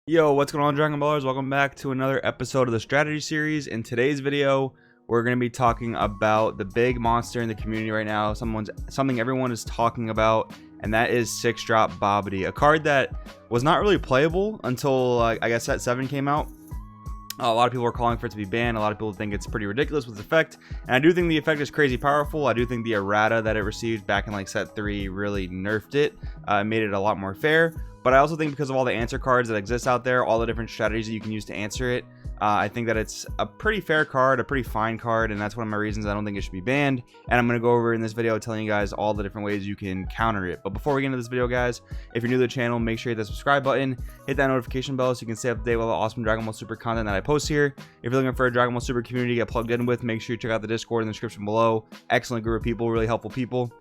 Yo, what's going on, Dragon Ballers? Welcome back to another episode of the strategy series. In today's video, we're going to be talking about the big monster in the community right now, something everyone is talking about, and that is 6-drop Babidi, a card that was not really playable until I guess set 7 came out. A lot of people are calling for it to be banned. A lot of people think it's pretty ridiculous with its effect, and I do think the effect is crazy powerful. I do think the errata that it received back in like set 3 really nerfed it, made it a lot more fair. But I also think because of all the answer cards that exist out there, all the different strategies that you can use to answer it, I think that it's a pretty fair card, a pretty fine card, and that's one of my reasons I don't think it should be banned. And I'm going to go over in this video telling you guys all the different ways you can counter it. But before we get into this video, guys, if you're new to the channel, make sure you hit that subscribe button, hit that notification bell so you can stay up to date with all the awesome Dragon Ball Super content that I post here. If you're looking for a Dragon Ball Super community to get plugged in with, make sure you check out the Discord in the description below. Excellent group of people, really helpful people.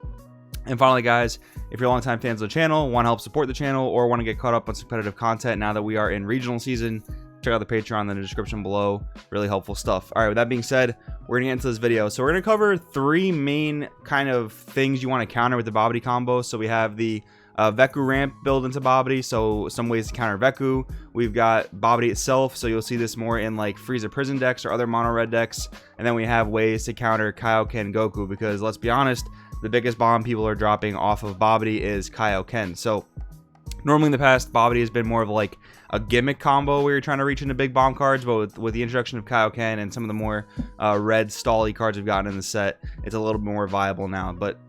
And finally, guys, if you're longtime fans of the channel, want to help support the channel, or want to get caught up on some competitive content now that we are in regional season, check out the Patreon in the description below. Really helpful stuff. All right, with that being said, we're gonna get into this video. So we're gonna cover 3 main kind of things you want to counter with the Babidi combo. So we have the Veku ramp build into Babidi, so some ways to counter Veku. We've got Babidi itself, so you'll see this more in like Frieza Prison decks or other mono red decks. And then we have ways to counter Kaioken Goku, because let's be honest, the biggest bomb people are dropping off of Babidi is Kaioken. So normally in the past, Babidi has been more of like a gimmick combo where you're trying to reach into big bomb cards, but with the introduction of Kaioken and some of the more red stally cards we've gotten in the set, it's a little bit more viable now. But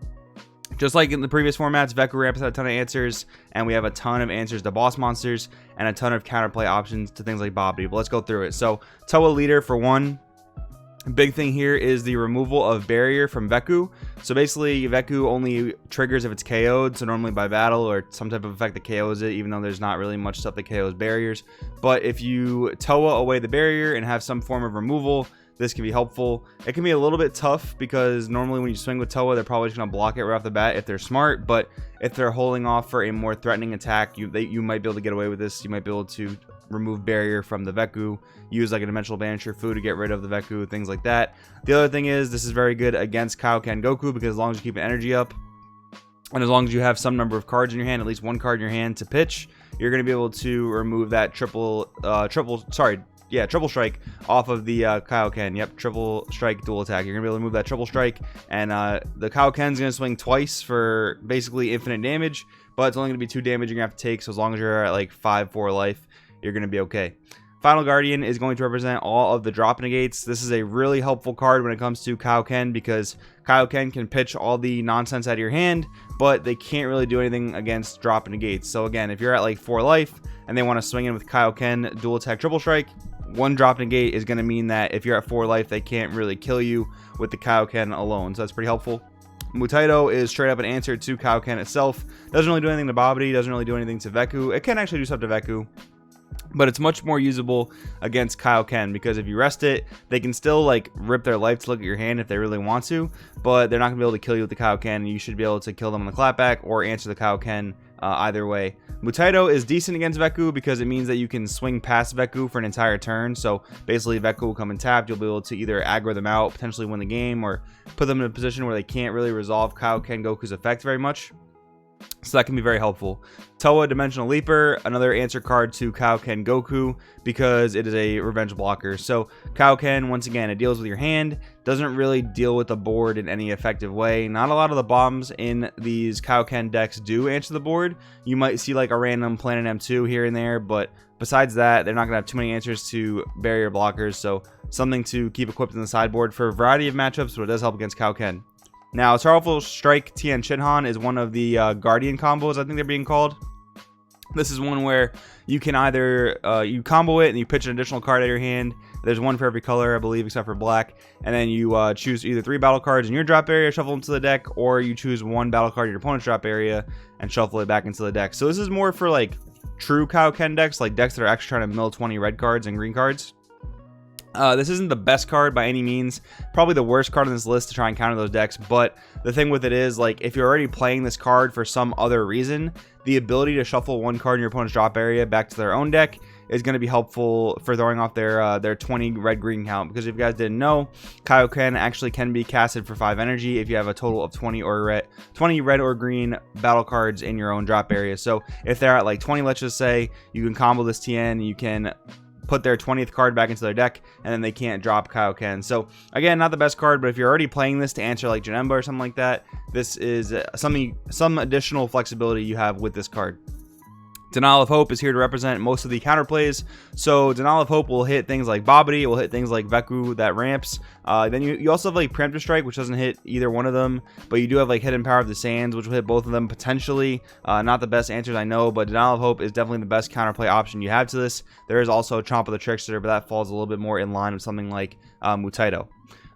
just like in the previous formats, Veku Ramp has had a ton of answers, and we have a ton of answers to boss monsters and a ton of counterplay options to things like Babidi. But let's go through it. So Toa leader for one. Big thing here is the removal of barrier from Veku. So basically, Veku only triggers if it's KO'd, so normally by battle or some type of effect that KOs it, even though there's not really much stuff that KOs barriers. But if you Toa away the barrier and have some form of removal, this can be helpful. It can be a little bit tough because normally when you swing with Toa, they're probably just going to block it right off the bat if they're smart. But if they're holding off for a more threatening attack, you might be able to get away with this. You might be able to remove barrier from the Veku, use like a dimensional banisher food to get rid of the Veku, things like that. The other thing is this is very good against Kaioken Goku, because as long as you keep energy up and as long as you have some number of cards in your hand, at least one card in your hand to pitch, you're going to be able to remove that triple strike off of the Kaioken. Yep, triple strike dual attack. You're gonna be able to move that triple strike, and the Kaioken's gonna swing twice for basically infinite damage, but it's only gonna be 2 damage you're gonna have to take. So as long as you're at like 5-4 life, you're gonna be okay. Final Guardian is going to represent all of the drop negates. This is a really helpful card when it comes to Kaioken, because Kaioken can pitch all the nonsense out of your hand, but they can't really do anything against drop negates. So again, if you're at like 4 life and they want to swing in with Kaioken dual attack triple strike, 1 drop negate is going to mean that if you're at 4 life, they can't really kill you with the Kaioken alone. So that's pretty helpful. Mutaito is straight up an answer to Kaioken itself. Doesn't really do anything to Babidi, doesn't really do anything to Veku. It can actually do stuff to Veku, but it's much more usable against Kaioken, because if you rest it, they can still like rip their life to look at your hand if they really want to, but they're not going to be able to kill you with the Kaioken, and you should be able to kill them on the clapback or answer the Kaioken either way. Mutaito is decent against Veku because it means that you can swing past Veku for an entire turn. So basically Veku will come and tap. You'll be able to either aggro them out, potentially win the game, or put them in a position where they can't really resolve Kaioken Goku's effect very much. So that can be very helpful. Toa Dimensional Leaper, another answer card to Kaioken Goku, because it is a revenge blocker. So Kaioken, once again, it deals with your hand, doesn't really deal with the board in any effective way. Not a lot of the bombs in these Kaioken decks do answer the board. You might see like a random Planet M2 here and there, but besides that, they're not going to have too many answers to barrier blockers. So something to keep equipped in the sideboard for a variety of matchups, but it does help against Kaioken. Now, Sorrowful Strike Tien Shinhan is one of the Guardian combos, I think they're being called. This is one where you can either you combo it and you pitch an additional card out of your hand. There's one for every color, I believe, except for black. And then you choose either 3 battle cards in your drop area, shuffle them to the deck, or you choose 1 battle card in your opponent's drop area and shuffle it back into the deck. So this is more for like true Kaioken decks, like decks that are actually trying to mill 20 red cards and green cards. This isn't the best card by any means, probably the worst card on this list to try and counter those decks, but the thing with it is, like, if you're already playing this card for some other reason, the ability to shuffle 1 card in your opponent's drop area back to their own deck is going to be helpful for throwing off their 20 red-green count. Because if you guys didn't know, Kaioken actually can be casted for 5 energy if you have a total of 20 red or green battle cards in your own drop area. So if they're at like 20, let's just say, you can combo this TN, you can put their 20th card back into their deck, and then they can't drop Kaioken. So again, not the best card, but if you're already playing this to answer like Janemba or something like that, this is some additional flexibility you have with this card. Denial of Hope is here to represent most of the counterplays. So Denial of Hope will hit things like Babidi, it will hit things like Veku that ramps. Then you also have like Preemptive Strike, which doesn't hit either one of them, but you do have like Hidden Power of the Sands, which will hit both of them potentially. Not the best answers, I know, but Denial of Hope is definitely the best counterplay option you have to this. There is also Chomp of the Trickster, but that falls a little bit more in line with something like Mutaito.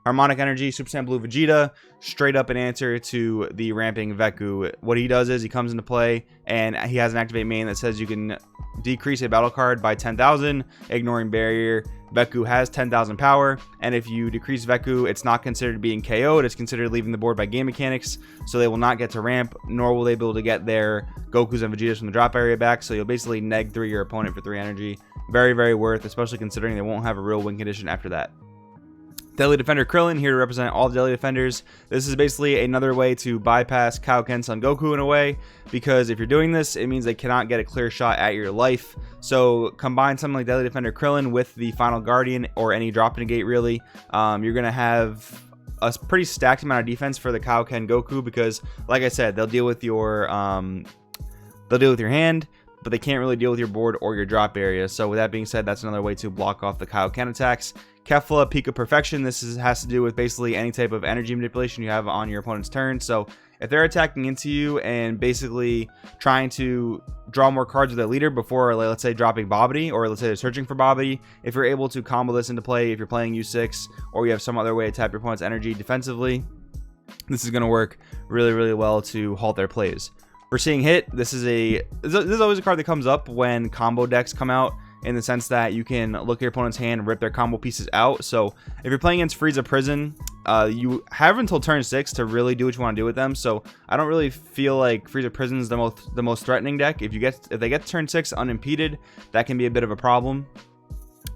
Harmonic Energy, Super Saiyan Blue Vegeta, straight up an answer to the ramping Veku. What he does is he comes into play and he has an activate main that says you can decrease a battle card by 10,000, ignoring barrier. Veku has 10,000 power, and if you decrease Veku, it's not considered being KO'd, it's considered leaving the board by game mechanics, so they will not get to ramp, nor will they be able to get their Gokus and Vegetas from the drop area back, so you'll basically neg 3 your opponent for 3 energy. Very, very worth, especially considering they won't have a real win condition after that. Deadly Defender Krillin, here to represent all the Deadly Defenders. This is basically another way to bypass Kaioken Son Goku in a way, because if you're doing this, it means they cannot get a clear shot at your life. So combine something like Deadly Defender Krillin with the Final Guardian or any drop negate really. You're going to have a pretty stacked amount of defense for the Kaioken Goku, because like I said, they'll deal with your hand, but they can't really deal with your board or your drop area. So with that being said, that's another way to block off the Kaioken attacks. Kefla, Peak of Perfection. This has to do with basically any type of energy manipulation you have on your opponent's turn. So if they're attacking into you and basically trying to draw more cards with their leader before, let's say, dropping Babidi, or let's say they're searching for Babidi, if you're able to combo this into play, if you're playing U6 or you have some other way to tap your opponent's energy defensively, this is going to work really, really well to halt their plays. We're seeing Hit. This is always a card that comes up when combo decks come out, in the sense that you can look at your opponent's hand and rip their combo pieces out. So if you're playing against Frieza Prison, you have until turn 6 to really do what you want to do with them. So I don't really feel like Frieza Prison is the most threatening deck. If they get to turn 6 unimpeded, that can be a bit of a problem.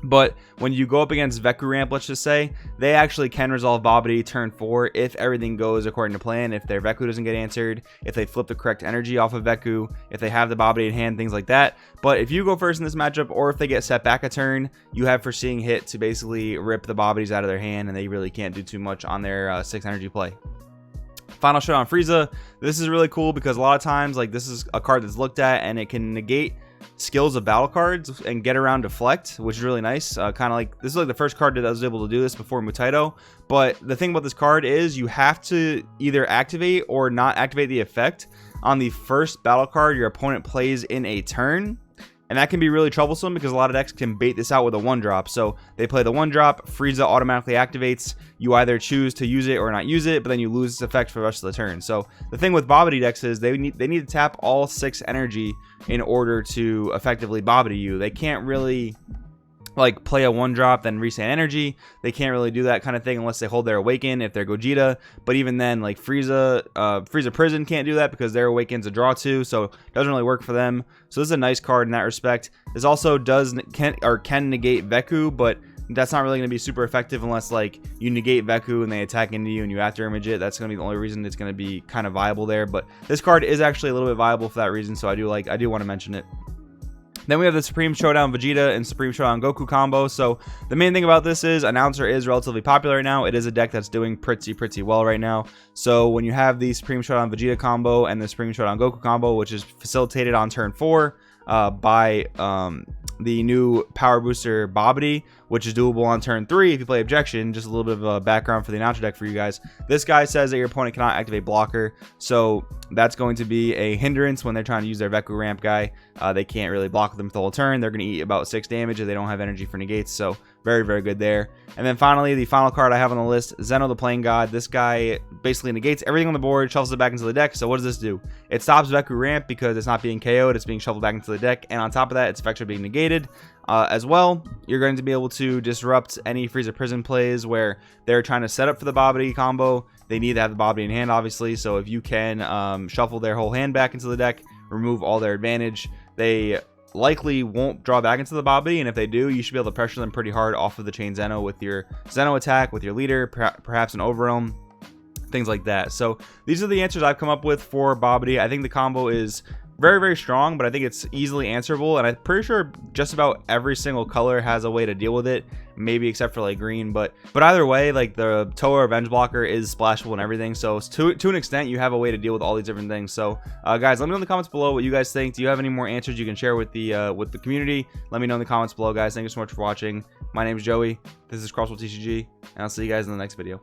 But when you go up against Veku Ramp, let's just say, they actually can resolve Babidi turn 4 if everything goes according to plan, if their Veku doesn't get answered, if they flip the correct energy off of Veku, if they have the Babidi in hand, things like that. But if you go first in this matchup, or if they get set back a turn, you have Foreseeing Hit to basically rip the Babidis out of their hand, and they really can't do too much on their 6 energy play. Final Showdown Frieza. This is really cool because a lot of times, like, this is a card that's looked at and it can negate skills of battle cards and get around Deflect, which is really nice. Kind of like, this is like the first card that was able to do this before Mutaito. But the thing about this card is you have to either activate or not activate the effect on the first battle card your opponent plays in a turn. And that can be really troublesome because a lot of decks can bait this out with a 1-drop. So they play the 1-drop, Frieza automatically activates. You either choose to use it or not use it, but then you lose its effect for the rest of the turn. So the thing with Babidi decks is they need to tap all 6 energy in order to effectively Babidi you. They can't really like play a 1-drop then reset energy. They can't really do that kind of thing unless they hold their Awaken if they're Gogeta. But even then, like Frieza Prison can't do that because their Awaken's a draw 2, so it doesn't really work for them. So this is a nice card in that respect. This also can negate Veku, but that's not really going to be super effective unless like you negate Veku and they attack into you and you after image it. That's going to be the only reason it's going to be kind of viable there. But this card is actually a little bit viable for that reason, so I do want to mention it. Then we have the Supreme Showdown Vegeta and Supreme Showdown Goku combo. So the main thing about this is Announcer is relatively popular right now. It is a deck that's doing pretty well right now. So when you have the Supreme Showdown Vegeta combo and the Supreme Showdown Goku combo, which is facilitated on turn 4 by the new Power Booster Babidi, which is doable on turn 3 if you play Objection. Just a little bit of a background for the Announcer deck for you guys. This guy says that your opponent cannot activate Blocker, so that's going to be a hindrance when they're trying to use their Veku Ramp guy. They can't really block them for the whole turn. They're going to eat about 6 damage if they don't have energy for negates, so very good there. And then finally, the final card I have on the list, Zeno the Playing God. This guy basically negates everything on the board, shuffles it back into the deck. So what does this do? It stops Veku Ramp because it's not being KO'd, it's being shuffled back into the deck, and on top of that, its effects are being negated. As well, you're going to be able to disrupt any Frieza Prison plays where they're trying to set up for the Babidi combo. They need to have the Babidi in hand, obviously, so if you can shuffle their whole hand back into the deck, remove all their advantage, they likely won't draw back into the Babidi, and if they do, you should be able to pressure them pretty hard off of the chain Zeno with your Zeno attack, with your leader, perhaps an overwhelm, things like that. So these are the answers I've come up with for Babidi. I think the combo is very, very strong, but I think it's easily answerable, and I'm pretty sure just about every single color has a way to deal with it, maybe except for like green. But either way, like the Toa Revenge Blocker is splashable and everything, so to an extent you have a way to deal with all these different things. So guys, let me know in the comments below what you guys think. Do you have any more answers you can share with the community? Let me know in the comments below, guys. Thank you so much for watching. My name is Joey, this is Crossworld TCG, and I'll see you guys in the next video.